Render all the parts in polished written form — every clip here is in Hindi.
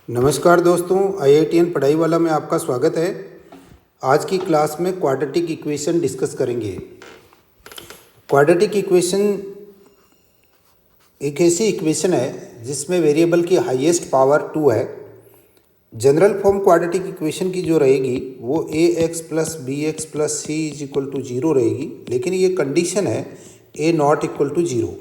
नमस्कार दोस्तों, IITN पढ़ाई वाला में आपका स्वागत है। आज की क्लास में क्वाड्रेटिक इक्वेशन डिस्कस करेंगे। क्वाड्रेटिक इक्वेशन एक ऐसी इक्वेशन है जिसमें वेरिएबल की हाईएस्ट पावर 2 है। जनरल फॉर्म क्वाड्रेटिक इक्वेशन की जो रहेगी वो ax plus b x plus c is equal to 0 रहेगी, लेकिन ये कंडीशन है a नॉट इक्वल टू 0।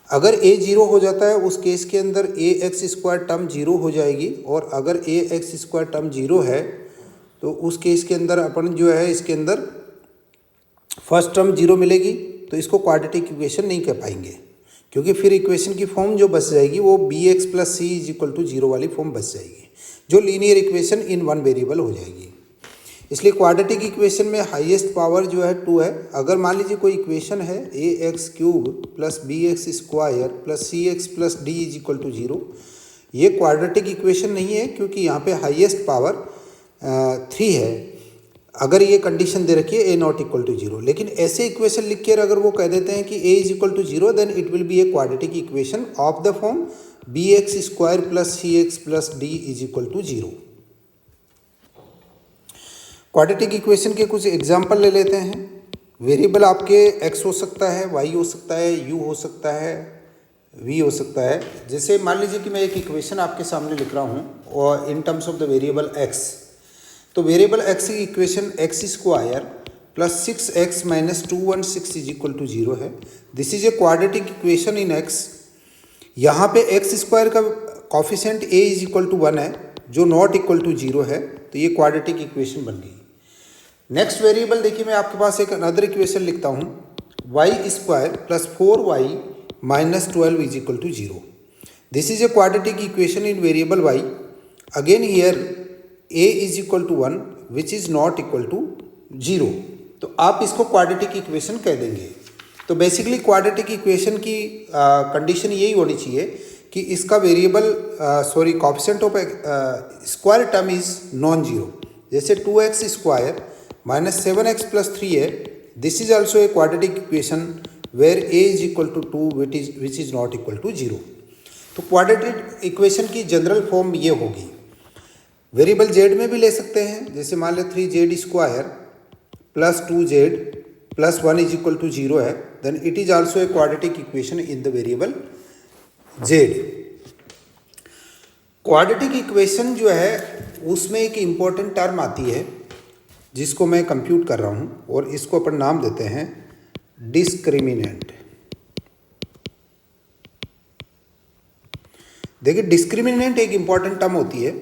अगर a 0 हो जाता है उस केस के अंदर ए एक्स स्क्वायर टर्म 0 हो जाएगी, और अगर ए एक्स स्क्वायर टर्म 0 है तो उस केस के अंदर अपन जो है इसके अंदर फर्स्ट टर्म 0 मिलेगी, तो इसको क्वाड्रेटिक इक्वेशन नहीं कह पाएंगे, क्योंकि फिर इक्वेशन की फॉर्म जो बच जाएगी वो b x plus c is equal to 0 वाली फॉर्म बच जाएगी, जो linear equation in one variable हो जाएगी। इसलिए क्वाड्रेटिक इक्वेशन में हाईएस्ट पावर जो है 2 है। अगर मान लीजिए कोई इक्वेशन है a x cube plus b x square plus c x plus d is equal to 0, ये क्वाड्रेटिक इक्वेशन नहीं है, क्योंकि यहाँ पे हाईएस्ट पावर 3 है। अगर ये कंडीशन दे रखी है ए नॉट इक्वल टू 0, लेकिन ऐसे इक्वेशन लिख कर अगर वो कह देते हैं कि a is equal to 0, then it will be a quadratic equation of the form b x square plus c x plus d is equal to 0। Quadratic equation के कुछ एग्जाम्पल ले लेते हैं। वेरिएबल आपके x हो सकता है, y हो सकता है, u हो सकता है, v हो सकता है। जैसे मान लीजिए कि मैं एक इक्वेशन आपके सामने लिख रहा हूँ और in terms of the variable x, तो वेरिएबल x की equation x square plus 6x minus 216 is equal to 0 है। This is a quadratic equation in x। यहाँ पे एक्स स्क्वायर का coefficient a is equal to 1 है, जो नॉट इक्वल टू 0 है, तो ये क्वाड्रेटिक इक्वेशन बन गई। नेक्स्ट वेरिएबल देखिए, मैं आपके पास एक अनदर इक्वेशन लिखता हूँ, y square plus 4y minus 12 is equal to 0। This is a quadratic equation in variable y। Again here a is equal to 1 which is not equal to 0, तो आप इसको क्वाड्रेटिक इक्वेशन कह देंगे। तो बेसिकली क्वाड्रेटिक इक्वेशन की कंडीशन यही होनी चाहिए कि इसका variable coefficient of square term is non zero. जैसे 2x square minus 7x plus 3 है, this is also a quadratic equation where a is equal to 2 which is not equal to 0। तो क्वाड्रेटिक इक्वेशन की जनरल फॉर्म ये होगी। वेरिएबल z में भी ले सकते हैं, जैसे मान लो 3z square plus 2z plus 1 is equal to 0 है, then it is also a quadratic equation in the variable z। Quadratic equation जो है उसमें एक इम्पॉर्टेंट टर्म आती है जिसको मैं कंप्यूट कर रहा हूँ, और इसको अपन नाम देते हैं डिस्क्रिमिनेंट। देखिए, डिस्क्रिमिनेंट एक इम्पॉर्टेंट टर्म होती है।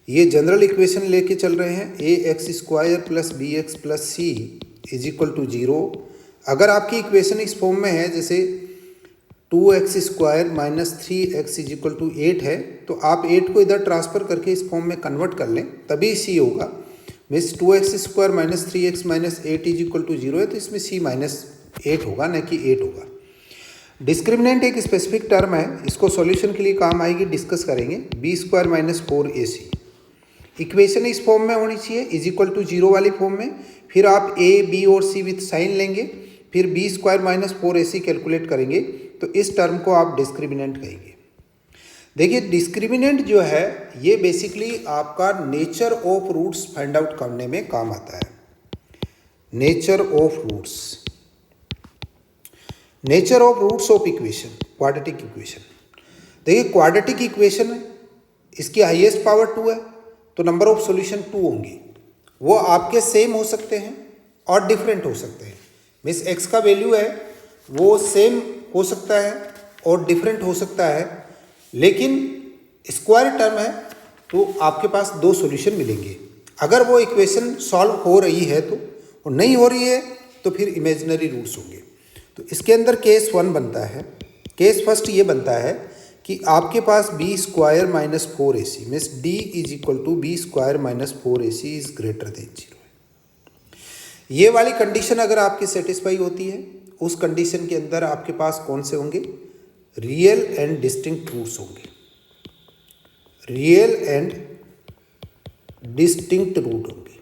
ये जनरल इक्वेशन लेके चल रहे हैं, a x square plus b x plus c is equal to 0। अगर आपकी इक्वेशन इस फॉर्म में है, जैसे 2x square minus 3x is equal to 8 है, तो आप 8 को इधर ट्रांसफर करके इस फॉर्म में कन्वर्ट कर लें, तभी c होगा। Means 2x square minus 3x minus 8 is equal to 0 है, तो इसमें c माइनस 8 होगा, न कि 8 होगा। डिस्क्रिमिनेंट एक स्पेसिफिक टर्म है, इसको सॉल्यूशन के लिए काम आएगी, डिस्कस करेंगे। b square minus 4ac equation इस फॉर्म में होनी चाहिए, इज इक्वल टू 0 वाली फॉर्म में। फिर आप a b और c विथ साइन लेंगे, फिर b square minus 4ac calculate करेंगे, तो इस टर्म को आप डिस्क्रिमिनेंट कहेंगे। देखिए, डिस्क्रिमिनेंट जो है ये बेसिकली आपका nature of roots find out करने में काम आता है। Nature of roots, nature of roots of equation, quadratic equation. देखिए, क्वाड्रेटिक इक्वेशन इसकी हाईएस्ट पावर 2 है, तो नंबर ऑफ सॉल्यूशन 2 होंगे। वो आपके सेम हो सकते हैं और डिफरेंट हो सकते हैं। मीन्स x का वैल्यू है वो सेम हो सकता है और डिफरेंट हो सकता है, लेकिन स्क्वायर टर्म है तो आपके पास 2 सॉल्यूशन मिलेंगे। अगर वो इक्वेशन सॉल्व हो रही है तो, और नहीं हो रही है तो फिर इमेजिनरी रूट्स होंगे। तो इसके अंदर केस 1 बनता है। केस फर्स्ट ये बनता है कि आपके पास b square minus 4ac means d is equal to B square minus 4ac is greater than 0 है। ये वाली कंडीशन अगर आपकी सेटिस्फाई होती है, उस कंडीशन के अंदर आपके पास कौन से होंगे? रियल एंड डिस्टिंक्ट रूट्स होंगे। रियल एंड डिस्टिंक्ट रूट होंगे।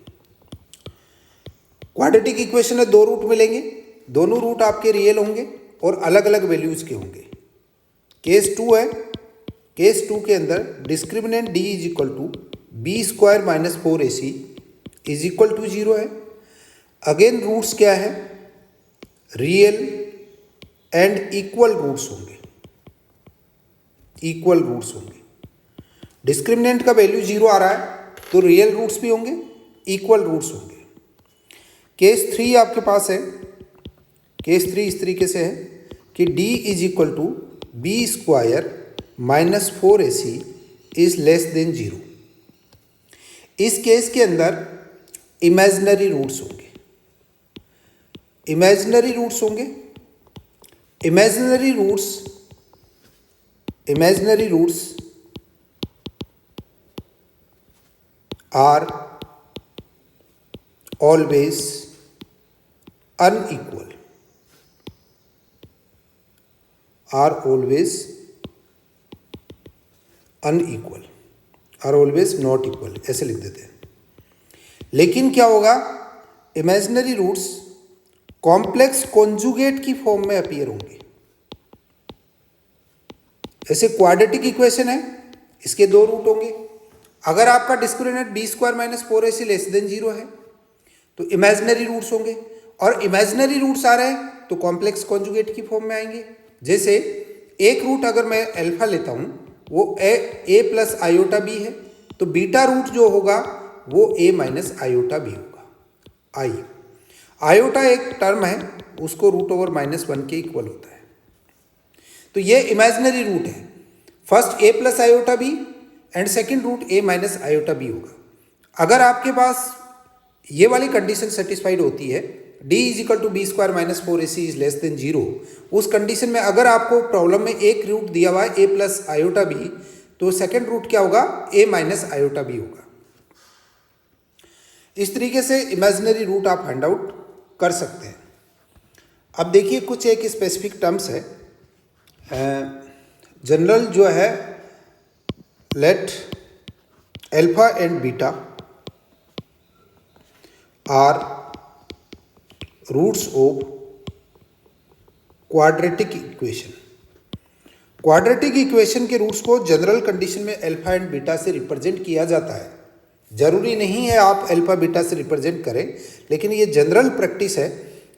क्वाड्रेटिक इक्वेशन में 2 रूट मिलेंगे, दोनों रूट आपके रियल होंगे और अलग अलग वैल्यूज के होंगे। केस 2 है केस 2 के अंदर discriminant D is equal to B square minus 4ac is equal to 0 है। अगेन रूट्स क्या है, रियल एंड इक्वल रूट्स होंगे, इक्वल रूट्स होंगे। डिस्क्रिमिनेंट का वैल्यू 0 आ रहा है तो रियल रूट्स भी होंगे, इक्वल रूट्स होंगे। केस 3 आपके पास है, केस 3 इस तरीके से है कि d is equal to B square minus 4ac is less than 0। इस केस के अंदर इमेजिनरी रूट्स होंगे, इमेजिनरी रूट्स होंगे। Imaginary roots are always unequal, are always unequal, are always not equal, ऐसे लिख देते हैं। लेकिन क्या होगा, इमेजिनरी रूट्स कॉम्प्लेक्स कॉन्जुगेट की फॉर्म में अपीयर होंगे। ऐसे क्वाड्रेटिक इक्वेशन है, इसके दो रूट होंगे। अगर आपका discriminant B square minus 4ac less than 0 है तो इमेजिनरी रूट्स होंगे, और इमेजिनरी रूट्स आ रहे हैं तो कॉम्प्लेक्स कॉन्जुगेट की फॉर्म में आएंगे। जैसे एक रूट अगर मैं अल्फा लेता हूं वो a प्लस आयोटा बी है, तो बीटा रूट जो होगा वो a माइनस आयोटा बी होगा। आयोटा एक टर्म है, उसको रूट ओवर -1 के इक्वल होता है। तो ये इमेजिनरी रूट है। First a plus iota B and second root a minus iota B होगा। अगर आपके पास ये वाली कंडीशन सेटिस्फाइड होती है, d is equal to B square minus 4ac is less than 0, उस कंडीशन में अगर आपको प्रॉब्लम में एक रूट दिया हुआ है a प्लस आयोटा बी, तो सेकेंड रूट क्या होगा, a माइनस आयोटा बी होगा। इस तरीके से इमेजिनरी रूट आप फाइंड आउट कर सकते हैं। अब देखिए कुछ एक स्पेसिफिक टर्म्स है, जनरल जो है, let alpha and beta are roots of quadratic equation. Quadratic equation के रूट्स को जनरल कंडीशन में अल्फा एंड बीटा से रिप्रेजेंट किया जाता है। जरूरी नहीं है आप अल्फा बीटा से रिप्रेजेंट करें, लेकिन ये जनरल प्रैक्टिस है।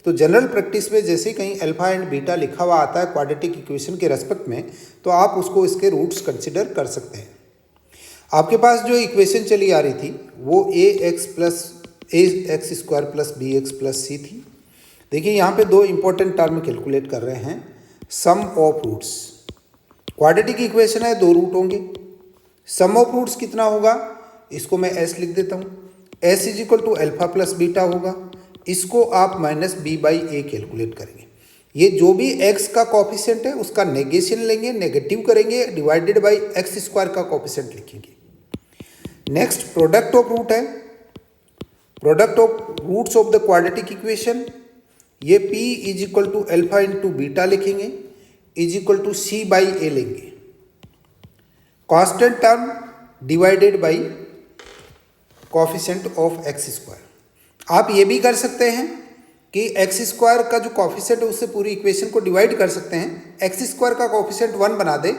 तो जनरल प्रैक्टिस में जैसे कहीं अल्फा एंड बीटा लिखा हुआ आता है क्वाड्रेटिक इक्वेशन के रेस्पेक्ट में, तो आप उसको इसके रूट्स कंसिडर कर सकते हैं। आपके पास जो इक्वेशन चली आ रही थी वो ax square plus bx plus c थी। देखिए यहाँ पे दो इंपॉर्टेंट टर्म कैलकुलेट कर रहे हैं, सम ऑफ रूट्स। क्वाड्रेटिक इक्वेशन है, दो रूट होंगे। सम ऑफ रूट्स कितना होगा, इसको मैं s लिख देता हूँ। s is equal to alpha plus beta होगा, इसको आप minus b by A calculate करेंगे। ये जो भी x का कॉफिशिएंट है उसका नेगेशन लेंगे, नेगेटिव करेंगे, डिवाइडेड बाई एक्स स्क्वायर का कॉफिशिएंट लिखेंगे। नेक्स्ट प्रोडक्ट ऑफ रूट है, product of roots of the quadratic equation, ये p is equal to alpha into beta लिखेंगे, is equal to c by a लेंगे। Constant term divided by coefficient of x square. आप ये भी कर सकते हैं कि एक्स स्क्वायर का जो कॉफिशिएंट है उससे पूरी इक्वेशन को डिवाइड कर सकते हैं। एक्स स्क्वायर का कॉफिशिएंट 1 बना दे,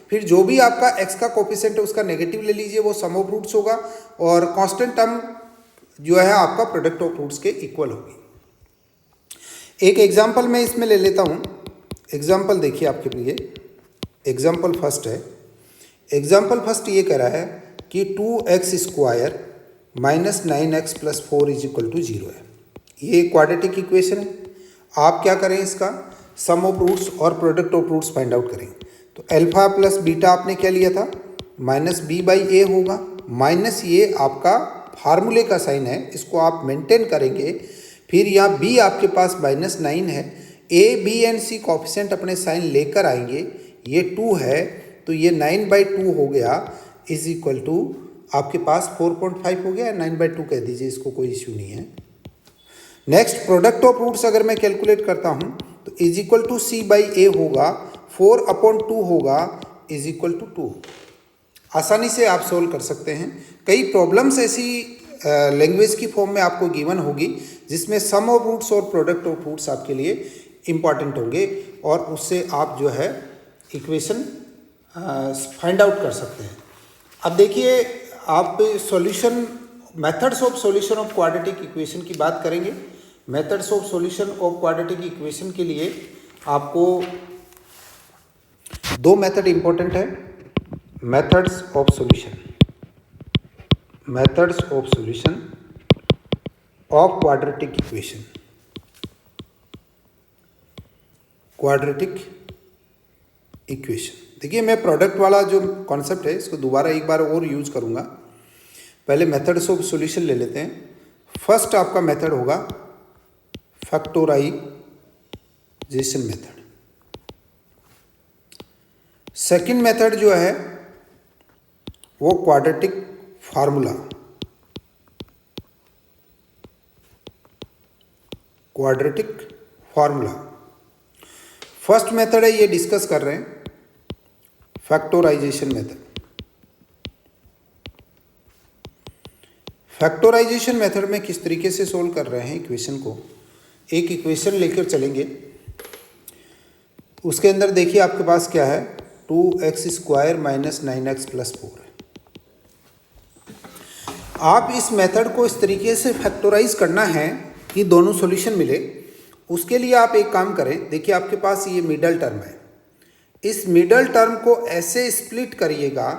फिर जो भी आपका एक्स का कॉफिशिएंट है उसका नेगेटिव ले लीजिए, वो सम ऑफ रूट्स होगा, और कांस्टेंट टर्म जो है आपका प्रोडक्ट ऑफ रूट्स के इक्वल होगी। एक एग्जाम्पल मैं इसमें ले लेता हूँ। एग्जाम्पल देखिए आपके लिए, एग्जाम्पल फर्स्ट है। एग्जाम्पल फर्स्ट ये कह रहा है कि 2x square minus 9x plus 4 is equal to 0 है। ये क्वाड्रेटिक इक्वेशन है। आप क्या करें, इसका सम ऑफ रूट्स और product of roots find out करें। तो अल्फा प्लस बीटा आपने क्या लिया था, माइनस b बाई ए होगा। माइनस ये आपका फार्मूले का साइन है, इसको आप मेंटेन करेंगे। फिर यहाँ b आपके पास -9 है, a b and c coefficient अपने साइन लेकर आएंगे। ये 2 है तो ये 9/2 हो गया, इज इक्वल टू आपके पास 4.5 हो गया, 9/2 कह दीजिए, इसको कोई इश्यू नहीं है। नेक्स्ट प्रोडक्ट ऑफ रूट्स अगर मैं कैलकुलेट करता हूँ तो is equal to c by a होगा, 4/2 होगा, इज इक्वल टू 2। आसानी से आप सोल्व कर सकते हैं। कई प्रॉब्लम्स ऐसी लैंग्वेज की फॉर्म में आपको गिवन होगी जिसमें सम ऑफ रूट्स और प्रोडक्ट ऑफ रूट्स आपके लिए इम्पॉर्टेंट होंगे, और उससे आप जो है इक्वेशन फाइंड आउट कर सकते हैं। अब देखिए, आप solution methods of solution of quadratic equation की बात करेंगे। Methods of solution of quadratic equation के लिए आपको दो मेथड इंपॉर्टेंट है। Methods of solution of quadratic equation. देखिए, मैं प्रोडक्ट वाला जो कॉन्सेप्ट है इसको दोबारा एक बार और यूज करूंगा। पहले मेथड्स ऑफ सॉल्यूशन ले लेते हैं। फर्स्ट आपका मेथड होगा फैक्टोराइजेशन मेथड। सेकंड मेथड जो है वो क्वाड्रेटिक फार्मूला। फर्स्ट मेथड है, ये डिस्कस कर रहे हैं फैक्टोराइजेशन मेथड। फैक्टोराइजेशन मेथड में किस तरीके से सोल्व कर रहे हैं इक्वेशन को। एक इक्वेशन लेकर चलेंगे, उसके अंदर देखिए आपके पास क्या है, 2x² माइनस 9x प्लस 4 है। आप इस मेथड को इस तरीके से फैक्टोराइज करना है कि दोनों सॉल्यूशन मिले। उसके लिए आप एक काम करें, देखिए आपके पास ये मिडल टर्म है, इस मिडल टर्म को ऐसे स्प्लिट करिएगा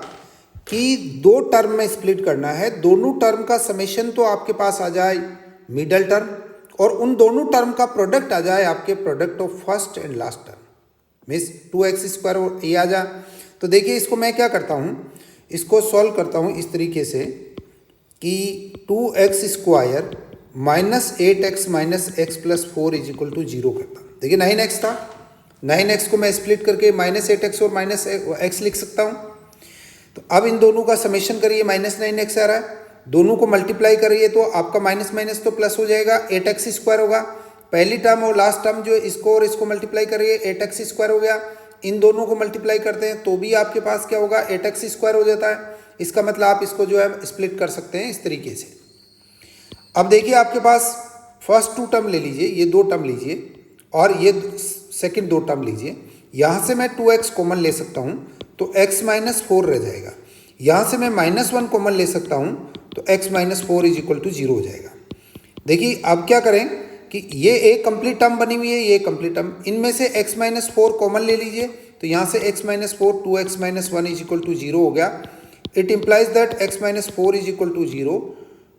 कि दो टर्म में स्प्लिट करना है। दोनों टर्म का समेशन तो आपके पास आ जाए मिडल टर्म, और उन दोनों टर्म का प्रोडक्ट आ जाए आपके product of first and last term, means 2x² ये आ जाए। तो देखिए, इसको मैं क्या करता हूँ, इसको सॉल्व करता हूँ इस तरीके से कि 2x² minus 8x minus x plus 4 is equal to 0 करता हूँ। देखिए 9x था, 9x को मैं स्प्लिट करके माइनस 8x और माइनस x लिख सकता हूँ। तो अब इन दोनों का समेशन करिए, माइनस 9x आ रहा है, दोनों को मल्टीप्लाई करिए तो आपका माइनस माइनस तो प्लस हो जाएगा, 8x² होगा। पहली टर्म और लास्ट टर्म जो इसको और इसको मल्टीप्लाई करिए, 8x² हो गया। इन दोनों को मल्टीप्लाई करते हैं तो भी आपके पास क्या होगा, 8x² हो जाता है। इसका मतलब आप इसको जो है स्प्लिट कर सकते हैं इस तरीके से। अब देखिए आपके पास फर्स्ट 2 टर्म ले लीजिए, ये 2 टर्म लीजिए, और ये सेकंड 2 टर्म लीजिए। यहाँ से मैं 2x कॉमन ले सकता हूँ तो x माइनस 4 रह जाएगा। यहाँ से मैं -1 कॉमन ले सकता हूँ तो x minus 4 is equal to 0 हो जाएगा। देखिए अब क्या करें कि ये एक कंप्लीट टर्म बनी हुई है, ये कंप्लीट टर्म, इनमें से x माइनस 4 कॉमन ले लीजिए तो यहाँ से x minus 4 2x minus 1 is equal to 0 हो गया। It implies that x minus 4 is equal to 0,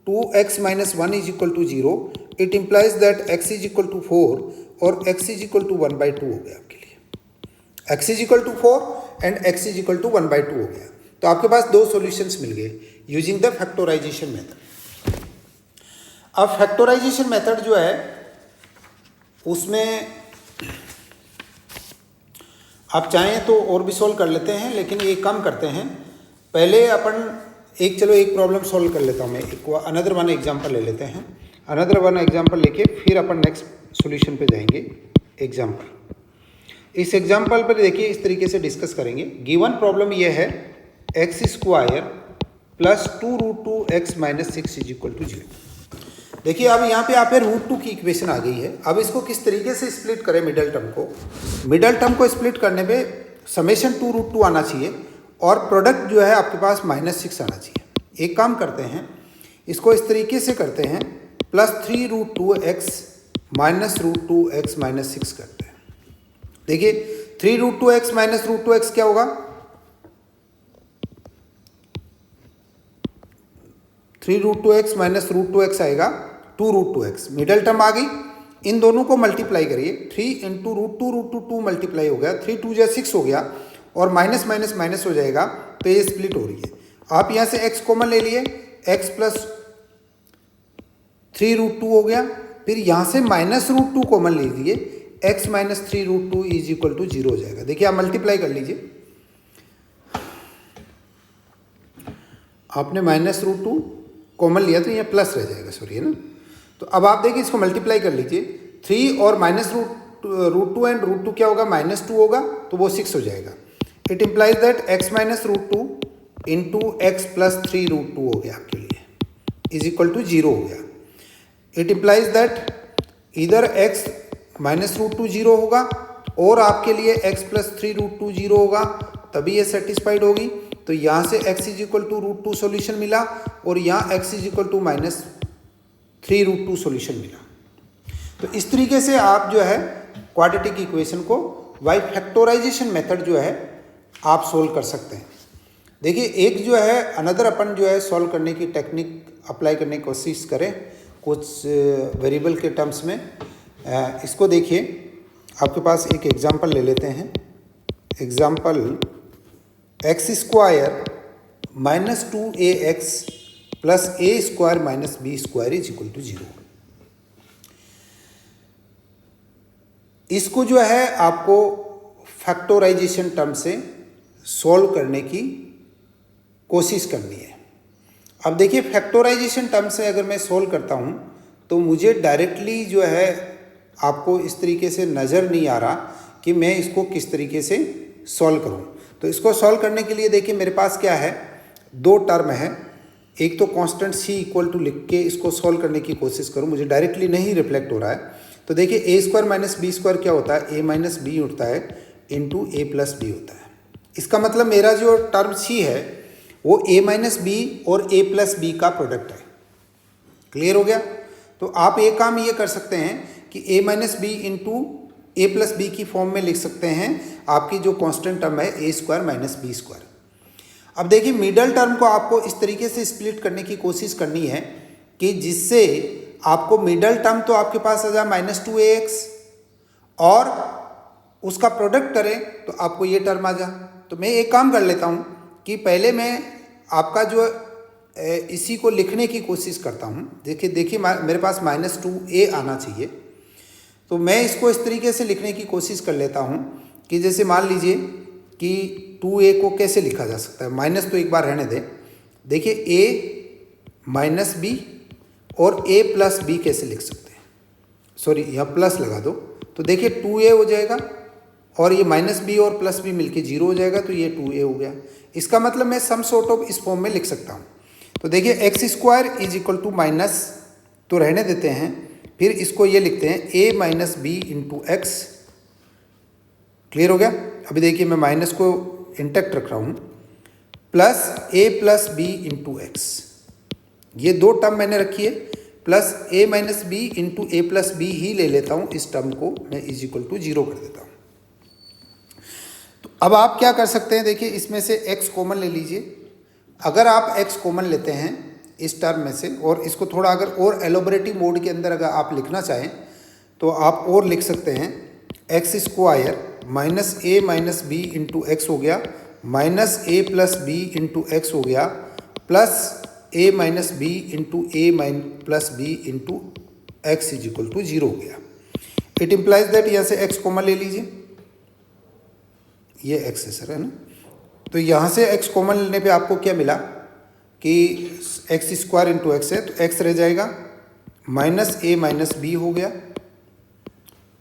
2x minus 1 is equal to 0। It implies that x is equal to 4 और x इज इक्वल टू 1/2 हो गया आपके लिए। x is equal to 4 and x is equal to 1/2 हो गया। तो आपके पास दो सॉल्यूशंस मिल गए यूजिंग द फैक्टराइजेशन मेथड। अब फैक्टराइजेशन मेथड जो है उसमें आप चाहें तो और भी सॉल्व कर लेते हैं, लेकिन ये कम करते हैं। पहले अपन एक प्रॉब्लम सॉल्व कर लेता हूँ मैं, एक अनदर वन एग्जांपल ले लेते हैं। अनदर वन एग्जांपल लेके फिर अपन नेक्स्ट सॉल्यूशन पे जाएंगे। एग्जांपल, इस एग्जांपल पर देखिए इस तरीके से डिस्कस करेंगे। गिवन प्रॉब्लम ये है x² plus 2√2x minus 6 is equal to 0। देखिए अब यहाँ पे आप √2 की इक्वेशन आ गई है। अब इसको किस तरीके से स्प्लिट करें मिडल टर्म को। मिडल टर्म को स्प्लिट करने पे समेशन 2√2 आना चाहिए और प्रोडक्ट जो है आपके पास -6 आना चाहिए। एक काम करते हैं, इसको इस तरीके से करते हैं, plus 3√2x minus √2x minus 6 करते हैं। देखिए 3√2x माइनस √2x क्या होगा, 3√2x माइनस √2x आएगा 2√2x। मिडल टर्म आ गई, इन दोनों को मल्टीप्लाई करिए, 3 इंटू √2 मल्टीप्लाई हो गया, 3 2 जा 6 हो गया और माइनस माइनस माइनस हो जाएगा तो ये स्प्लिट हो रही है। आप यहाँ से x कॉमन ले लिए, x प्लस 3√2 हो गया, फिर यहाँ से माइनस √2 कॉमन ले लीजिए, x minus 3√2 is equal to 0 हो जाएगा। देखिए आप मल्टीप्लाई कर लीजिए, आपने माइनस √2 कॉमन लिया तो यहाँ प्लस रह जाएगा, सॉरी है ना। तो अब आप देखिए इसको मल्टीप्लाई कर लीजिए, 3 और माइनस √2 एंड √2 क्या होगा, -2 होगा तो वो 6 हो जाएगा। It implies that x minus √2 into x plus 3√2 हो गया आपके लिए, इज इक्वल टू 0 हो गया। इट इम्प्लाइज दैट इधर x माइनस √2 0 होगा और आपके लिए x प्लस 3√2 0 होगा, तभी ये सेटिस्फाइड होगी। तो यहाँ से x is equal to √2 solution मिला और यहाँ x is equal to -3√2 solution मिला। तो इस तरीके से आप जो है क्वाड्रेटिक इक्वेशन को बाय फैक्टराइजेशन मेथड जो है आप सोल्व कर सकते हैं। देखिए एक जो है अनदर अपन जो है सॉल्व करने की टेक्निक अप्लाई करने की कोशिश करें कुछ वेरिएबल के टर्म्स में। इसको देखिए, आपके पास एक एग्जांपल ले लेते हैं। Example x² -2ax plus a² - b² is equal to 0। इसको जो है आपको फैक्टराइजेशन टर्म से सॉल्व करने की कोशिश करनी है। अब देखिए फैक्टराइजेशन टर्म से अगर मैं सॉल्व करता हूँ तो मुझे डायरेक्टली जो है आपको इस तरीके से नज़र नहीं आ रहा कि मैं इसको किस तरीके से सॉल्व करूँ। तो इसको सॉल्व करने के लिए देखिए मेरे पास क्या है, दो टर्म है। एक तो कांस्टेंट c इक्वल टू लिख के इसको सॉल्व करने की कोशिश करूँ, मुझे डायरेक्टली नहीं रिफ्लेक्ट हो रहा है। तो देखिए a² - b² क्या होता है, a - b होता है इंटू a + b होता है। इसका मतलब मेरा जो टर्म c है वो a - b और a + b का प्रोडक्ट है। क्लियर हो गया? तो आप एक काम ये कर सकते हैं कि a - b into a + b की फॉर्म में लिख सकते हैं आपकी जो कांस्टेंट टर्म है a² - b²। अब देखिए मिडल टर्म को आपको इस तरीके से स्प्लिट करने की कोशिश करनी है कि जिससे आपको मिडल टर्म तो आपके पास आ जाए -2ax और उसका प्रोडक्ट करें तो आपको ये टर्म आ जाए। तो मैं एक काम कर लेता हूँ कि पहले मैं आपका जो इसी को लिखने की कोशिश करता हूँ। देखिए मेरे पास -2a आना चाहिए। तो मैं इसको इस तरीके से लिखने की कोशिश कर लेता हूँ कि जैसे मान लीजिए कि 2a को कैसे लिखा जा सकता है, माइनस तो एक बार रहने दें। देखिए a - b और a + b कैसे लिख सकते हैं, सॉरी यहाँ प्लस लगा दो। तो देखिए 2a हो जाएगा और ये -b और +b मिलके 0 हो जाएगा, तो ये 2a हो गया। इसका मतलब मैं सम सॉर्ट ऑफ इस फॉर्म में लिख सकता हूँ। तो देखिए x² is equal to minus तो रहने देते हैं, फिर इसको ये लिखते हैं a - b into x। Clear हो गया? अभी देखिए मैं माइनस को इंटैक्ट रख रहा हूँ, plus a + b into x। ये दो टर्म मैंने रखी है, plus a - b into a + b ही ले लेता हूँ। इस टर्म को मैं इज इक्वल टू 0 कर देता हूँ। तो अब आप क्या कर सकते हैं, देखिए इसमें से x कॉमन ले लीजिए। अगर आप x कॉमन लेते हैं इस टर्म में से और इसको थोड़ा अगर और एलोबरेटिव मोड के अंदर अगर आप लिखना चाहें तो आप और लिख सकते हैं x² -a - b into x हो गया, -a + b इंटू x हो गया, plus a - b into a + b into x is equal to 0 हो गया। इट इम्प्लाइज दैट यहाँ से x कॉमन ले लीजिए, ये x है सर, है ना। तो यहाँ से x कॉमन लेने पे आपको क्या मिला कि x² इंटू x है, तो x रह जाएगा, -a - b हो गया,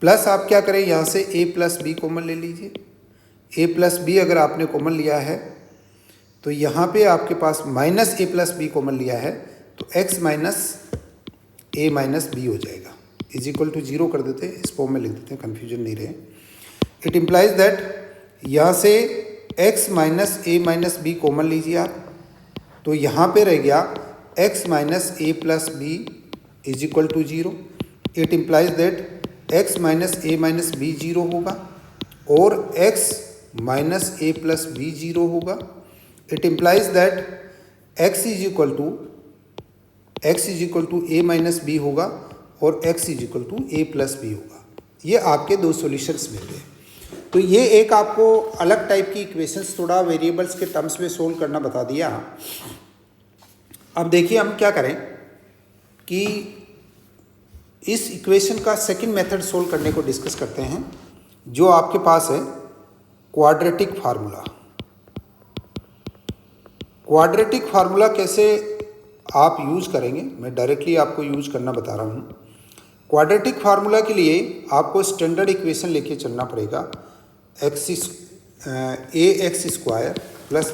प्लस आप क्या करें यहाँ से a + b कॉमन ले लीजिए। a + b अगर आपने कॉमन लिया है तो यहाँ पे आपके पास -a + b कॉमन लिया है, तो x - a - b हो जाएगा, इज इक्वल टू 0 कर देते हैं, इस फॉर्म में लिख देते हैं, कन्फ्यूजन नहीं रहे। इट इम्प्लाइज दैट यहाँ से x - a - b कॉमन लीजिए आप, तो यहाँ पे रह गया x - a + b is equal to 0। It implies that x - a - b 0 होगा और x - a + b 0 होगा। It implies that x is equal to a - b होगा और x is equal to a + b होगा। ये आपके दो सॉल्यूशंस मिल गए। तो ये एक आपको अलग टाइप की इक्वेशंस थोड़ा वेरिएबल्स के टर्म्स में सोल्व करना बता दिया। अब देखिए हम क्या करें कि इस इक्वेशन का सेकंड मेथड सोल्व करने को डिस्कस करते हैं, जो आपके पास है क्वाड्रेटिक फार्मूला। क्वाड्रेटिक फार्मूला कैसे आप यूज़ करेंगे, मैं डायरेक्टली आपको यूज़ करना बता रहा हूँ। क्वाड्रेटिक फार्मूला के लिए आपको स्टैंडर्ड इक्वेशन लेके चलना पड़ेगा, ax² +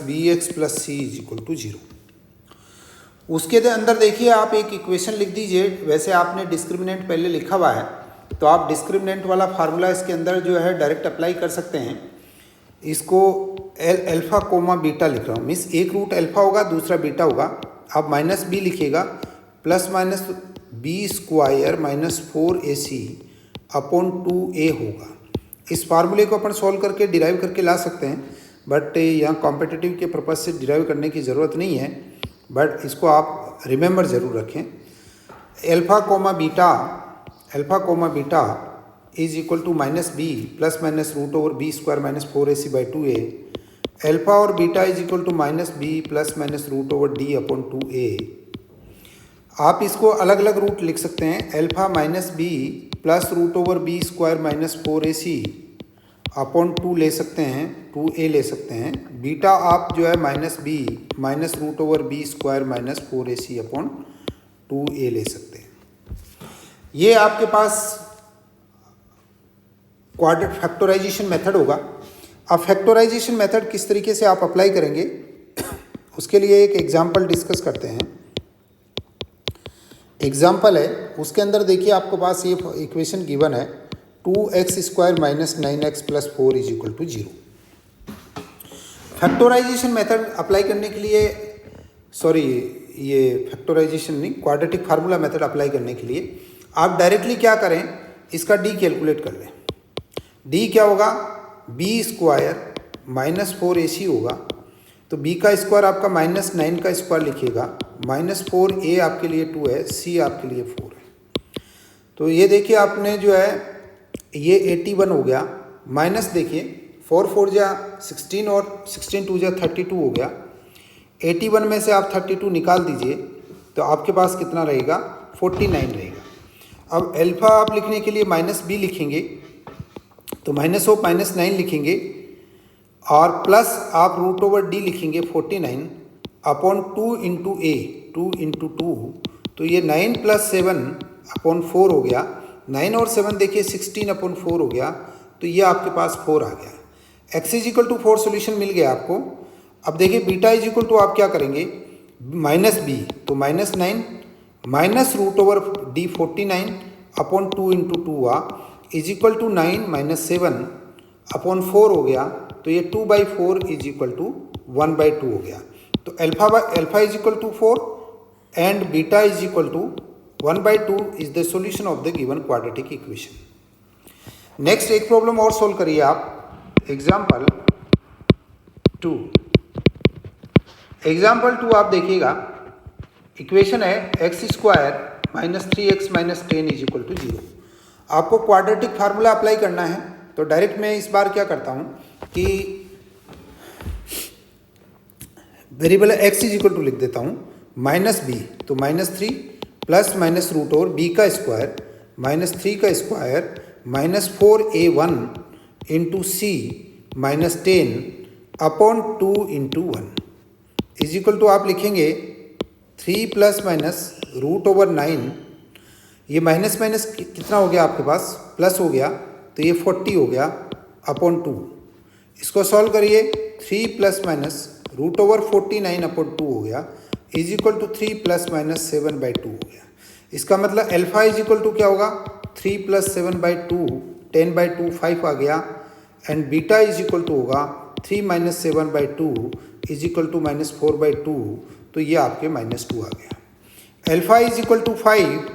bx + c is equal to 0। उसके अंदर देखिए आप एक इक्वेशन लिख दीजिए। वैसे आपने डिस्क्रिमिनेंट पहले लिखा हुआ है, तो आप डिस्क्रिमिनेंट वाला फार्मूला इसके अंदर जो है डायरेक्ट अप्लाई कर सकते हैं। इसको अल्फा कोमा बीटा लिख रहा हूँ, मीन्स एक रूट अल्फा होगा दूसरा बीटा होगा। आप माइनस बी लिखिएगा, plus minus B square minus 4ac upon 2a होगा। इस फार्मूले को अपन सॉल्व करके डिराइव करके ला सकते हैं, बट यहाँ कॉम्पिटिटिव के पर्पज़ से डिराइव करने की ज़रूरत नहीं है, बट इसको आप रिमेंबर ज़रूर रखें। Alpha comma beta is equal to minus b plus minus root over B square minus 4ac by 2a। Alpha और beta is equal to minus b plus minus root over d upon 2a। आप इसको अलग अलग रूट लिख सकते हैं, alpha minus b plus root over B square minus 4ac upon 2 ले सकते हैं, 2a ले सकते हैं। बीटा आप जो है minus B minus root over B square minus 4ac upon 2a ले सकते हैं। ये आपके पास क्वाड्रेटिक फैक्टराइजेशन मेथड होगा। अब फैक्टराइजेशन मेथड किस तरीके से आप अप्लाई करेंगे उसके लिए एक एग्जांपल डिस्कस करते हैं। एग्जांपल है, उसके अंदर देखिए आपके पास ये इक्वेशन गिवन है 2x square minus 9x plus 4 is equal to 0। Factorization method apply करने के लिए, सॉरी ये फैक्टराइजेशन नहीं, क्वाड्रेटिक फार्मूला मेथड अप्लाई करने के लिए आप डायरेक्टली क्या करें, इसका डी कैलकुलेट कर लें। डी क्या होगा, बी स्क्वायर माइनस 4ac होगा, तो b का स्क्वायर आपका माइनस 9 का स्क्वायर लिखिएगा, माइनस 4a आपके लिए 2 है, c आपके लिए 4 है। तो ये देखिए आपने जो है ये 81 हो गया, माइनस देखिए 4 4 जा 16 और 16 2 जा 32 हो गया। 81 में से आप 32 निकाल दीजिए तो आपके पास कितना रहेगा, 49 रहेगा। अब अल्फा आप लिखने के लिए माइनस बी लिखेंगे तो माइनस ऑफ माइनस 9 लिखेंगे और प्लस आप रूट ओवर डी लिखेंगे 49 अपॉन 2 इंटू ए, 2 इंटू 2, तो ये 9 प्लस 7 अपॉन 4 हो गया। 9 और 7 देखिए 16 अपॉन 4 हो गया, तो ये आपके पास 4 आ गया। X is equal to 4 solution मिल गया आपको। अब देखिए बीटा इज इक्वल टू आप क्या करेंगे, माइनस बी तो minus 9 minus root over D 49 upon 2 into 2 हुआ is equal to 9 minus 7 upon 4 हो गया, तो ये 2/4 इज इक्वल टू 1/2 हो गया। तो alpha is equal to 4 and beta is equal to 1/2 is the solution of the given quadratic equation. Next एक प्रॉब्लम और सोल्व करिए आप, एग्जाम्पल 2। एग्जाम्पल 2 आप देखिएगा, इक्वेशन है X square minus 3x minus 10 is equal to 0। आपको क्वाड्रेटिक फार्मूला अप्लाई करना है, तो डायरेक्ट मैं इस बार क्या करता हूँ कि variable x is equal to लिख देता हूँ माइनस बी, तो minus 3 plus minus root over B का स्क्वायर माइनस 3 का square minus 4a1 into C minus 10 upon 2 into 1 is equal to आप लिखेंगे 3 प्लस माइनस रूट ओवर 9, ये माइनस माइनस कितना हो गया आपके पास, प्लस हो गया, तो ये 40 हो गया अपॉन 2। इसको सॉल्व करिए, 3 plus minus root over 49 upon 2 हो गया is equal to 3 plus minus 7/2 हो गया। इसका मतलब अल्फा इज इक्वल टू क्या होगा, 3 प्लस 7/2 10/2 5 आ गया, and beta is equal to होगा 3 minus 7/2 is equal to minus 4/2, तो ये आपके माइनस 2 आ गया। Alpha is equal to 5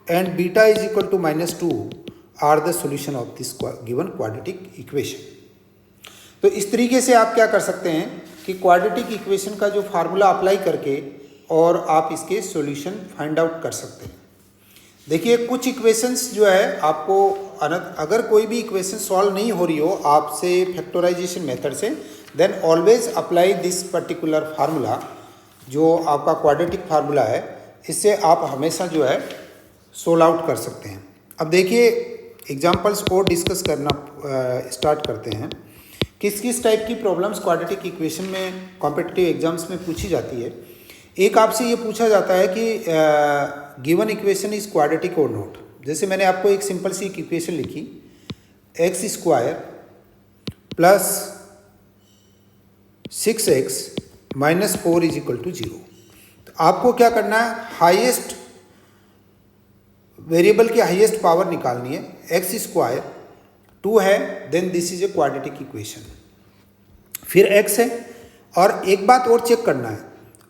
and beta is equal to minus 2 are the solution of this given quadratic equation. तो इस तरीके से आप क्या कर सकते हैं कि क्वाड्रेटिक इक्वेशन का जो फार्मूला अप्लाई करके और आप इसके सॉल्यूशन फाइंड आउट कर सकते हैं। देखिए कुछ इक्वेशंस जो है आपको, अगर कोई भी इक्वेशन सॉल्व नहीं हो रही हो आपसे फैक्टराइजेशन मेथड से, then always apply this particular formula जो आपका क्वाड्रेटिक फार्मूला है, इससे आप हमेशा जो है सोल्व आउट कर सकते हैं। अब देखिए एग्जांपल्स को डिस्कस करना स्टार्ट करते हैं। किस किस टाइप की प्रॉब्लम्स क्वाड्रेटिक इक्वेशन में कॉम्पिटिटिव एग्जाम्स में पूछी जाती है। एक आपसे ये पूछा जाता है कि गिवन इक्वेशन इज क्वाड्रेटिक और नॉट। जैसे मैंने आपको एक सिंपल सी इक्वेशन लिखी, X square plus 6x minus 4 is equal to 0। तो आपको क्या करना है, हाईएस्ट वेरिएबल की हाईएस्ट पावर निकालनी है। एक्स स्क्वायर 2 है, then this is a quadratic equation. फिर x है। और एक बात और चेक करना है,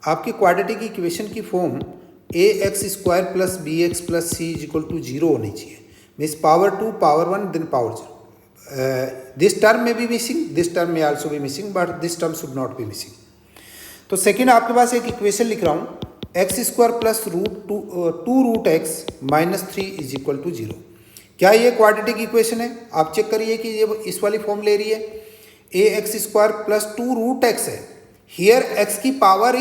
आपकी क्वाड्रेटिक इक्वेशन की form ax² plus bx plus c is equal to 0 होनी चाहिए। Means power 2 power 1 then power 0। This term में बी मिसिंग, दिस टर्म में also B missing, but this term should not be missing. तो सेकेंड आपके पास एक इक्वेशन लिख रहा हूँ, x² plus two root X minus 3 is equal to 0। क्या ये क्वाड्रेटिक इक्वेशन है? आप चेक करिए कि ये इस वाली फॉर्म ले रही है। ax² प्लस 2 रूट एक्स है। हियर x की पावर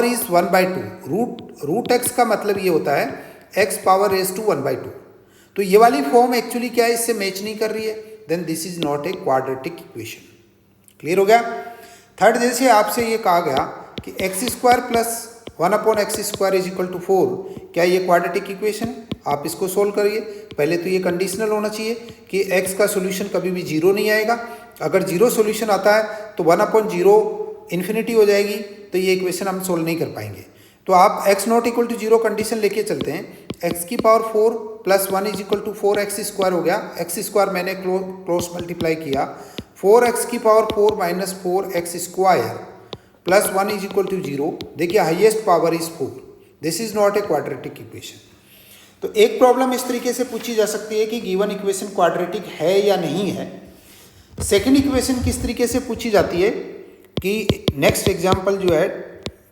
इज 1/2। रूट एक्स का मतलब ये होता है x पावर रेज टू 1/2। तो ये वाली फॉर्म एक्चुअली क्या है, इससे मैच नहीं कर रही है, then this is not a quadratic equation. Clear हो गया? थर्ड, जैसे आपसे ये कहा गया कि x² plus 1/x² is equal to 4, क्या ये क्वाड्रेटिक इक्वेशन है? आप इसको सोल्व करिए। पहले तो ये कंडीशनल होना चाहिए कि x का सोल्यूशन कभी भी 0 नहीं आएगा। अगर 0 सोल्यूशन आता है तो 1/0 इन्फिनिटी हो जाएगी, तो ये इक्वेशन हम सोल्व नहीं कर पाएंगे। तो आप x not equal to 0 condition लेके चलते हैं। x की power 4 plus 1 is equal to 4x² हो गया। x² मैंने क्लोज मल्टीप्लाई किया, 4x की power 4 minus 4x² plus 1 is equal to 0। देखिए highest power is 4। This is not a quadratic equation. तो एक प्रॉब्लम इस तरीके से पूछी जा सकती है कि गिवन इक्वेशन क्वाड्रेटिक है या नहीं है। सेकंड इक्वेशन किस तरीके से पूछी जाती है कि नेक्स्ट एग्जांपल जो है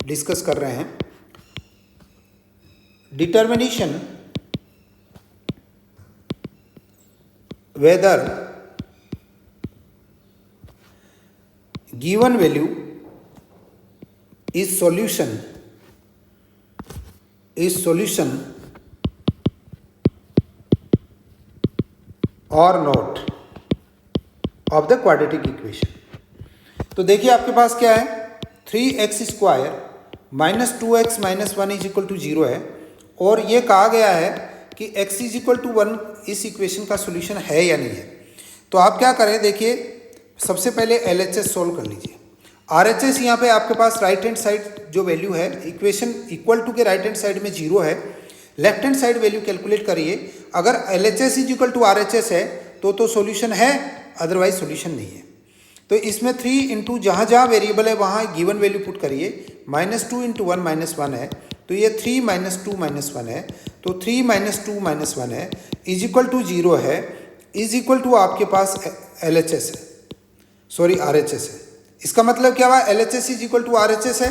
डिस्कस कर रहे हैं, determination weather given value is solution or not of the quadratic equation। तो देखिए आपके पास क्या है, 3x² minus 2x minus 1 is equal to 0 है, और ये कहा गया है कि x इज इक्वल टू 1 इस इक्वेशन का सोल्यूशन है या नहीं है। तो आप क्या करें, देखिए सबसे पहले LHS सोल्व कर लीजिए। RHS यहाँ पे आपके पास राइट हैंड साइड जो वैल्यू है, इक्वेशन इक्वल टू के राइट हैंड साइड में 0 है, left hand side value calculate करिए। अगर LHS is equal to RHS है तो सोल्यूशन है, अदरवाइज सोल्यूशन नहीं है। तो इसमें 3 इंटू जहाँ जहाँ वेरिएबल है वहाँ गिवन वैल्यू पुट करिए। -2 इंटू 1 माइनस 1 है, तो ये 3 माइनस 2 माइनस 1 है, तो 3 माइनस 2 माइनस 1 है, इज इक्वल टू 0 है, इज इक्वल टू आपके पास LHS है, सॉरी RHS है। इसका मतलब क्या हुआ, LHS is equal to RHS है,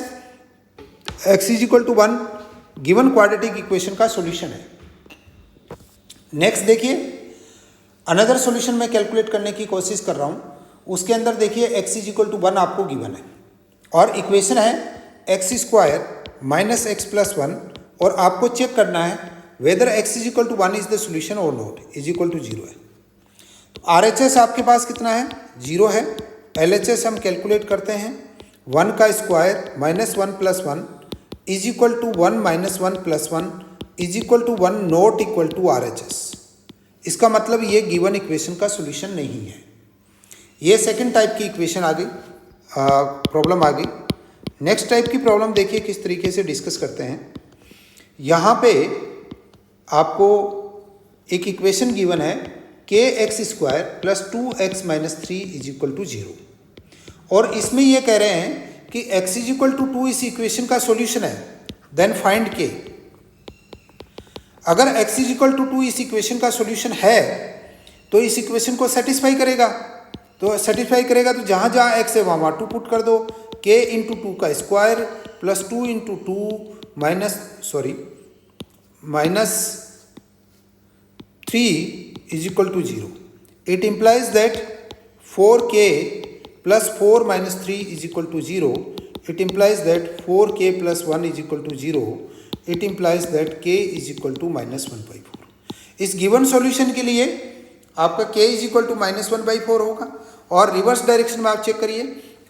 x is equal to 1 given quadratic equation का सॉल्यूशन है। नेक्स्ट देखिए, अनदर सॉल्यूशन मैं कैलकुलेट करने की कोशिश कर रहा हूँ। उसके अंदर देखिए x इज इक्वल टू 1 आपको गिवन है, और इक्वेशन है x² माइनस x प्लस 1, और आपको चेक करना है whether x is equal to 1 is the solution और नॉट, इज इक्वल टू 0 है। तो RHS आपके पास कितना है, 0 है। LHS हम कैलकुलेट करते हैं, 1 का square minus 1 plus 1 is equal to 1 minus 1 plus 1 is equal to 1 not equal to RHS। इसका मतलब ये गिवन इक्वेशन का सोल्यूशन नहीं है। ये सेकंड टाइप की इक्वेशन आ गई, प्रॉब्लम आ गई। नेक्स्ट टाइप की प्रॉब्लम देखिए किस तरीके से डिस्कस करते हैं। यहाँ पे आपको एक इक्वेशन गिवन है kx² plus 2x minus 3 is equal to 0, और इसमें ये कह रहे हैं कि x इज इक्वल टू 2 इस इक्वेशन का सॉल्यूशन है, देन फाइंड k। अगर x इज इक्वल टू 2 इस इक्वेशन का सॉल्यूशन है तो इस इक्वेशन को सेटिस्फाई करेगा, तो जहाँ जहाँ x है वहाँ 2 पुट कर दो, k इंटू 2 का square plus 2 into 2 minus 3 is equal to 0. It implies that 4k plus 4 minus 3 is equal to 0. It implies that 4k plus 1 is equal to 0. It implies that k is equal to minus 1/4. इस गिवन सॉल्यूशन के लिए आपका k is equal to minus 1/4 होगा, और रिवर्स डायरेक्शन में आप चेक करिए,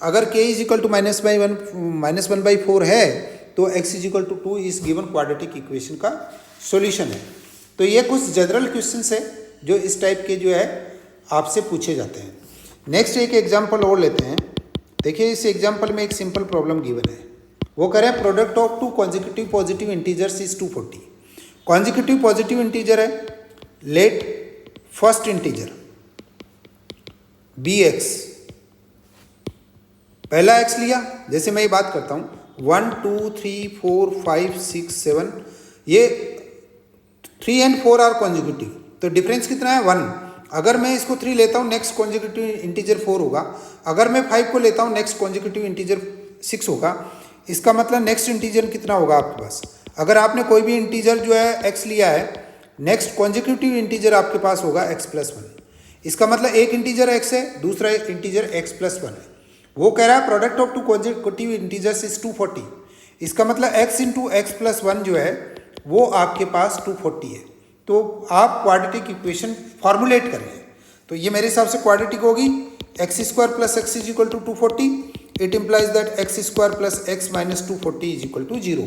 अगर k is equal to minus 1/4 है तो x is equal to 2 इस गिवन क्वाड्रेटिक इक्वेशन का सॉल्यूशन है। तो ये कुछ जनरल क्वेश्चंस है जो इस टाइप के जो है आपसे पूछे जाते हैं। नेक्स्ट एक एग्जांपल और लेते हैं। देखिए इस एग्जांपल में एक सिंपल प्रॉब्लम गिवन है, वो कह रहे हैं product of 2 consecutive positive integers is 240। Consecutive positive integer है, लेट फर्स्ट इंटीजर bx पहला x लिया, जैसे मैं ये बात करता हूँ 1 2 3 4 5 6 7, ये 3 and 4 आर कॉन्जिक्यूटिव, तो डिफरेंस कितना है 1। अगर मैं इसको 3 लेता हूँ नेक्स्ट कॉन्जिक्यूटिव इंटीजर 4 होगा, अगर मैं 5 को लेता हूँ नेक्स्ट कॉन्जिक्यूटिव इंटीजर 6 होगा। इसका मतलब नेक्स्ट इंटीजर कितना होगा आपके पास, अगर आपने कोई भी इंटीजर जो है x लिया है, नेक्स्ट कॉन्जिक्यूटिव इंटीजर आपके पास होगा x+1। इसका मतलब एक इंटीजर x है, दूसरा इंटीजर x+1 है। वो कह रहा है product of two consecutive integers is 240। इसका मतलब x इंटू x+1 जो है वो आपके पास 240 है। तो आप क्वाड्रेटिक इक्वेशन फॉर्मुलेट करें, तो ये मेरे हिसाब से क्वाड्रेटिक होगी x² + x = 240। It implies that x² + x - 240 = 0।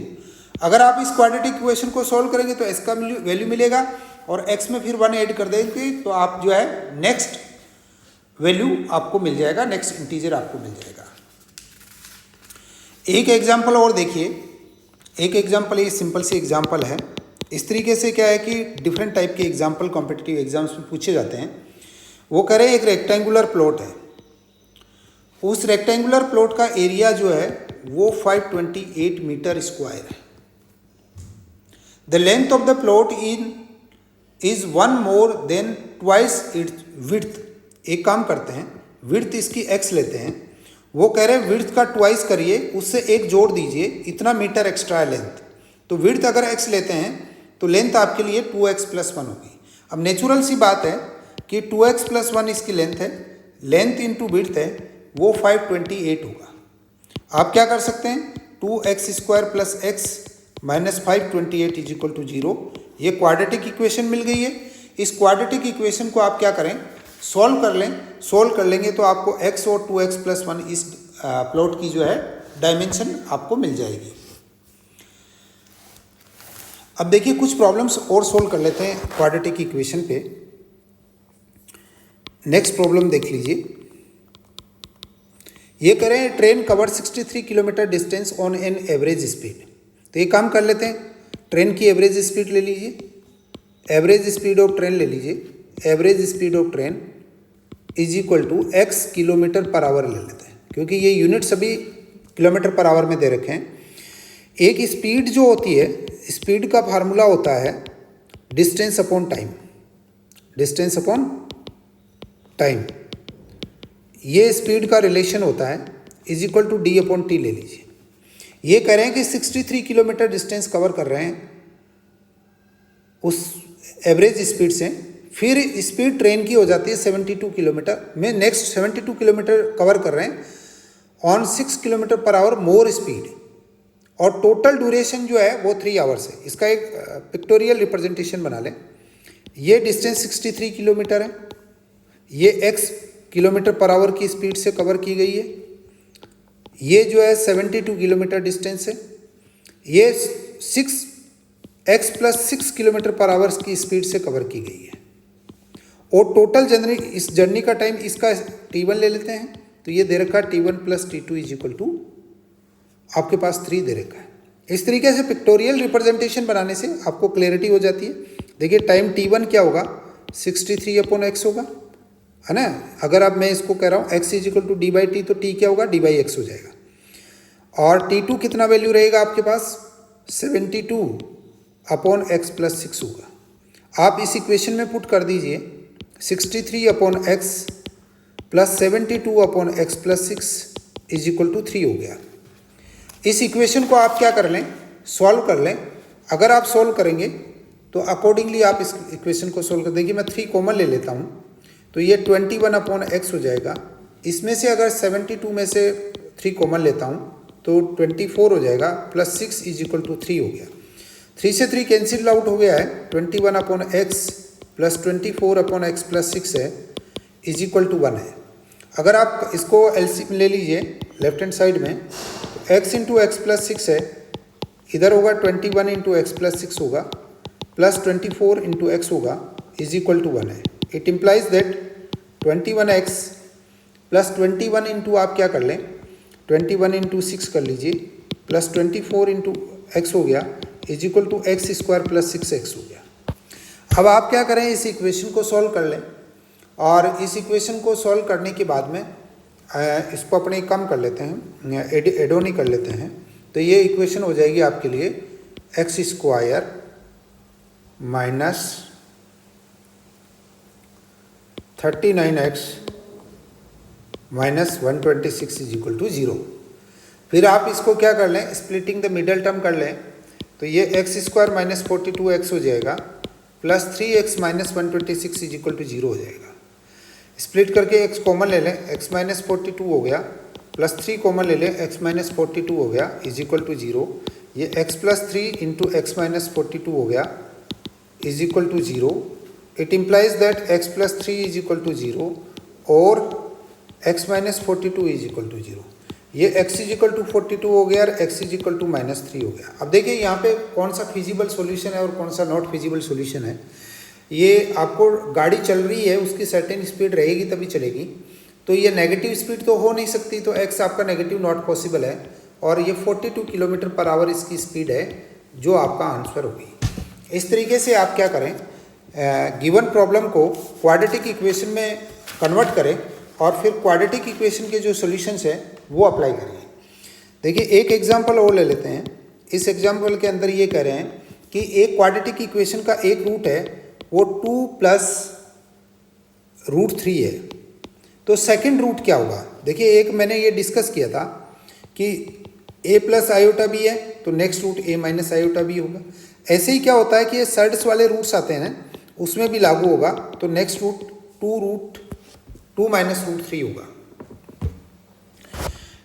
अगर आप इस क्वाड्रेटिक इक्वेशन को सॉल्व करेंगे तो x का वैल्यू मिलेगा और x में फिर 1 ऐड कर देंगे तो आप जो है नेक्स्ट वैल्यू आपको मिल जाएगा, नेक्स्ट इंटीजर आपको मिल जाएगा। एक एग्जाम्पल और देखिए, एक एग्जाम्पल, ये सिंपल सी एग्जाम्पल है। इस तरीके से क्या है कि डिफरेंट टाइप के एग्जाम्पल कॉम्पिटिटिव एग्जाम्स में पूछे जाते हैं। वो कह रहे हैं एक रेक्टेंगुलर प्लॉट है, उस रेक्टेंगुलर प्लॉट का एरिया जो है वो 528 मीटर स्क्वायर है। The length of the plot is 1 more than twice its width। एक काम करते हैं, विड्थ इसकी x लेते हैं, वो कह रहे हैं विड्थ का ट्वाइस करिए, उससे एक जोड़ दीजिए, इतना मीटर एक्स्ट्रा है लेंथ। तो विड्थ अगर x लेते हैं तो लेंथ आपके लिए 2x+1 होगी। अब नेचुरल सी बात है कि 2x+1 इसकी लेंथ है, लेंथ इंटू विड्थ है, वो 528 होगा। आप क्या कर सकते हैं, 2x² + x - 528 = 0। ये क्वाड्रेटिक इक्वेशन मिल गई है। इस क्वाड्रेटिक इक्वेशन को आप क्या करें, सॉल्व कर लें। सॉल्व कर लेंगे तो आपको x और 2x+1 इस प्लॉट की जो है डायमेंशन आपको मिल जाएगी। अब देखिए कुछ प्रॉब्लम्स और सॉल्व कर लेते हैं क्वाड्रेटिक इक्वेशन पे। नेक्स्ट प्रॉब्लम देख लीजिए। ये करें train cover 63 kilometre distance on an average speed. तो ये काम कर लेते हैं, ट्रेन की एवरेज स्पीड ले लीजिए, एवरेज स्पीड ऑफ ट्रेन ले लीजिए। Average speed of train is equal to x km/h ले लेते हैं, क्योंकि ये यूनिट सभी km/h में दे रखे हैं। एक स्पीड जो होती है, स्पीड का फार्मूला होता है distance upon time, distance upon time. ये स्पीड का रिलेशन होता है इज इक्वल टू d/t ले लीजिए। ये कह रहे हैं कि 63 किलोमीटर डिस्टेंस कवर कर रहे हैं उस एवरेज स्पीड से, फिर स्पीड ट्रेन की हो जाती है 72 किलोमीटर में, नेक्स्ट 72 किलोमीटर कवर कर रहे हैं ऑन 6 km/h मोर स्पीड, और टोटल ड्यूरेशन जो है वो 3 आवर्स है। इसका एक पिक्टोरियल रिप्रेजेंटेशन बना लें। ये डिस्टेंस 63 किलोमीटर है, ये x km/h की स्पीड से कवर की गई है, ये जो है 72 किलोमीटर डिस्टेंस है, ये 6x + 6 km/h की स्पीड से कवर की गई है, और टोटल जर्नी, इस जर्नी का टाइम इसका t1 ले लेते हैं। तो ये दे रखा है t1 + t2 = आपके पास 3 दे रखा है। इस तरीके से पिक्टोरियल रिप्रेजेंटेशन बनाने से आपको क्लैरिटी हो जाती है। देखिए टाइम t1 क्या होगा, 63/x होगा, है ना। अगर अब मैं इसको कह रहा हूँ x = d/t, तो t क्या होगा, d/x हो जाएगा। और t2 कितना वैल्यू रहेगा आपके पास, 72/x + 6 होगा। आप इस इक्वेशन में पुट कर दीजिए 63/x + 72/x + 6 = 3 हो गया। इस इक्वेशन को आप क्या कर लें, सॉल्व कर लें। अगर आप सॉल्व करेंगे तो अकॉर्डिंगली आप इस इक्वेशन को सॉल्व कर देंगे। मैं 3 कॉमन ले लेता हूँ, तो ये 21/x हो जाएगा। इसमें से अगर 72 में से 3 कॉमन लेता हूँ तो 24 हो जाएगा, + 6 = 3 हो गया। 3 से 3 कैंसिल आउट हो गया है, 21/x + 24/x + 6 है = 1 है। अगर आप इसको एलसीएम ले लीजिए लेफ्ट हैंड साइड में, तो x × x + 6 है, इधर होगा 21 × x + 6 होगा, प्लस 24 × x होगा = 1 है। It implies that 21x + 21 into आप क्या कर लें, 21 × 6 कर लीजिए, प्लस 24 × x हो गया = x² + 6x हो गया। अब आप क्या करें, इस इक्वेशन को सॉल्व कर लें, और इस इक्वेशन को सॉल्व करने के बाद में इसको अपने कम कर लेते हैं, एडोन ही कर लेते हैं। तो ये इक्वेशन हो जाएगी आपके लिए X square minus 39x minus 126 is equal to 0। फिर आप इसको क्या कर लें, स्प्लिटिंग द मिडल टर्म कर लें। तो ये एक्स स्क्वायर माइनस 42x हो जाएगा plus 3x minus 126 is equal to 0 हो जाएगा। स्प्लिट करके x कॉमन ले लें, x माइनस 42 हो गया प्लस 3 कॉमन ले लें, x माइनस 42 हो गया इज इक्वल टू 0। ये x plus 3 into x minus 42 हो गया is equal to 0। It implies that x plus 3 is equal to 0 और x minus 42 is equal to 0। ये x इज इक्वल टू 42 हो गया और x is equal to minus 3 हो गया। अब देखिए यहाँ पे कौन सा फिजिबल सॉल्यूशन है और कौन सा नॉट फिजिबल सॉल्यूशन है। ये आपको गाड़ी चल रही है, उसकी सर्टेन स्पीड रहेगी तभी चलेगी। तो ये नेगेटिव स्पीड तो हो नहीं सकती, तो x आपका नेगेटिव नॉट पॉसिबल है। और ये 42 किलोमीटर पर आवर इसकी स्पीड है, जो आपका आंसर होगी। इस तरीके से आप क्या करें, गिवन प्रॉब्लम को क्वाड्रेटिक इक्वेशन में कन्वर्ट करें और फिर क्वाड्रेटिक इक्वेशन के जो सॉल्यूशंस है वो अप्लाई करिए। देखिए एक एग्जांपल और ले लेते हैं। इस एग्जांपल के अंदर ये कह रहे हैं कि एक क्वाड्रेटिक इक्वेशन का एक रूट है वो 2 प्लस रूट 3 है। तो सेकंड रूट क्या होगा। देखिए एक मैंने ये डिस्कस किया था कि a प्लस आयोटा बी है तो next root a minus iota B होगा। ऐसे ही क्या होता है कि ये सर्ड्स वाले रूट्स आते हैं ना, उसमें भी लागू होगा। तो नेक्स्ट रूट 2 माइनस रूट 3 होगा।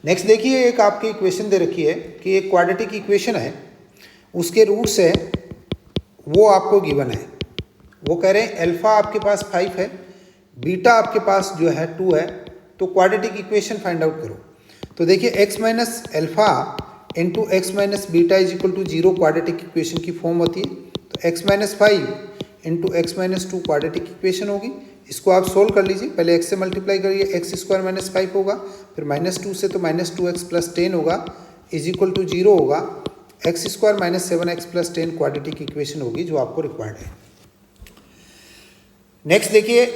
नेक्स्ट देखिए एक आपकी इक्वेशन दे रखी है कि एक क्वाड्रेटिक इक्वेशन है, उसके रूट्स है वो आपको गिवन है। वो कह रहे हैं अल्फा आपके पास 5 है, बीटा आपके पास जो है 2 है। तो क्वाड्रेटिक इक्वेशन फाइंड आउट करो। तो देखिए x minus alpha into x minus beta is equal to 0 quadratic equation की फॉर्म होती है। तो x minus 5 into x minus 2 quadratic equation होगी। इसको आप सोल्व कर लीजिए। पहले x से मल्टीप्लाई करिए, एक्स स्क्वायर माइनस 5 होगा, फिर माइनस 2 से तो माइनस 2x प्लस 10 होगा इज इक्वल टू 0 होगा। X square minus 7x plus 10 quadratic equation होगी जो आपको रिक्वायर्ड है। नेक्स्ट देखिए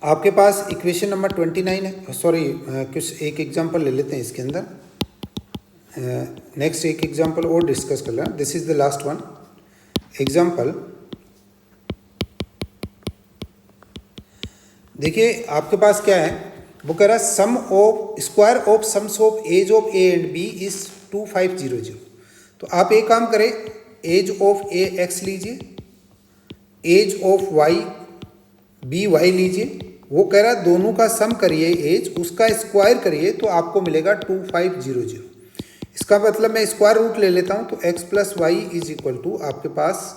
आपके पास इक्वेशन नंबर 29 है। सॉरी कुछ एक एग्जांपल ले लेते हैं इसके अंदर। नेक्स्ट एक एग्जांपल और डिस्कस कर लें। This is the last one example. देखिए आपके पास क्या है, वो कह रहा है sum of square of sums of age of a and b is 2500। तो आप एक काम करें, एज ऑफ ए एक्स लीजिए, age of y b y लीजिए। वो कह रहा है दोनों का सम करिए, एज उसका स्क्वायर करिए तो आपको मिलेगा 2500। इसका मतलब मैं स्क्वायर रूट ले लेता हूँ तो x plus y is equal to आपके पास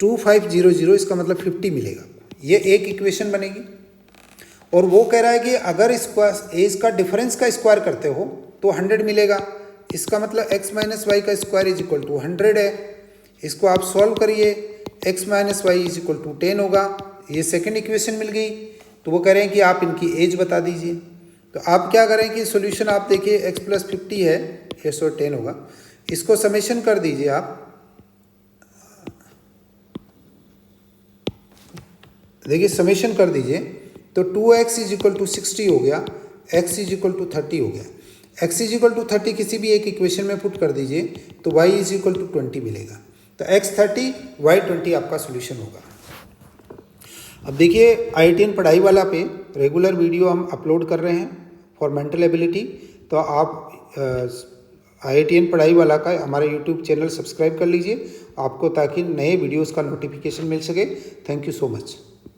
2500, इसका मतलब 50 मिलेगा। ये एक इक्वेशन बनेगी। और वो कह रहा है कि अगर एज का डिफरेंस का स्क्वायर करते हो तो 100 मिलेगा। इसका मतलब x माइनस वाई का स्क्वायर इज इक्वल टू 100 है। इसको आप सॉल्व करिए, x minus y is equal to 10 होगा। ये सेकंड इक्वेशन मिल गई। तो वो कह रहे हैं कि आप इनकी एज बता दीजिए। तो आप क्या करें कि सॉल्यूशन आप देखिए x प्लस 50 है, ये 10 होगा। इसको समेशन कर दीजिए आप। देखिए समेशन कर दीजिए तो 2x इज इक्वल टू 60 हो गया, x इज इक्वल टू 30 हो गया। x इज इक्वल टू 30 किसी भी एक इक्वेशन में पुट कर दीजिए तो y इज इक्वल टू 20 मिलेगा। तो x 30 y 20 आपका सोल्यूशन होगा। अब देखिए IITN पढ़ाई वाला पे रेगुलर वीडियो हम अपलोड कर रहे हैं फॉर मेंटल एबिलिटी। तो आप IITN पढ़ाई वाला का हमारे यूट्यूब चैनल सब्सक्राइब कर लीजिए आपको, ताकि नए वीडियोस का नोटिफिकेशन मिल सके। Thank you so much.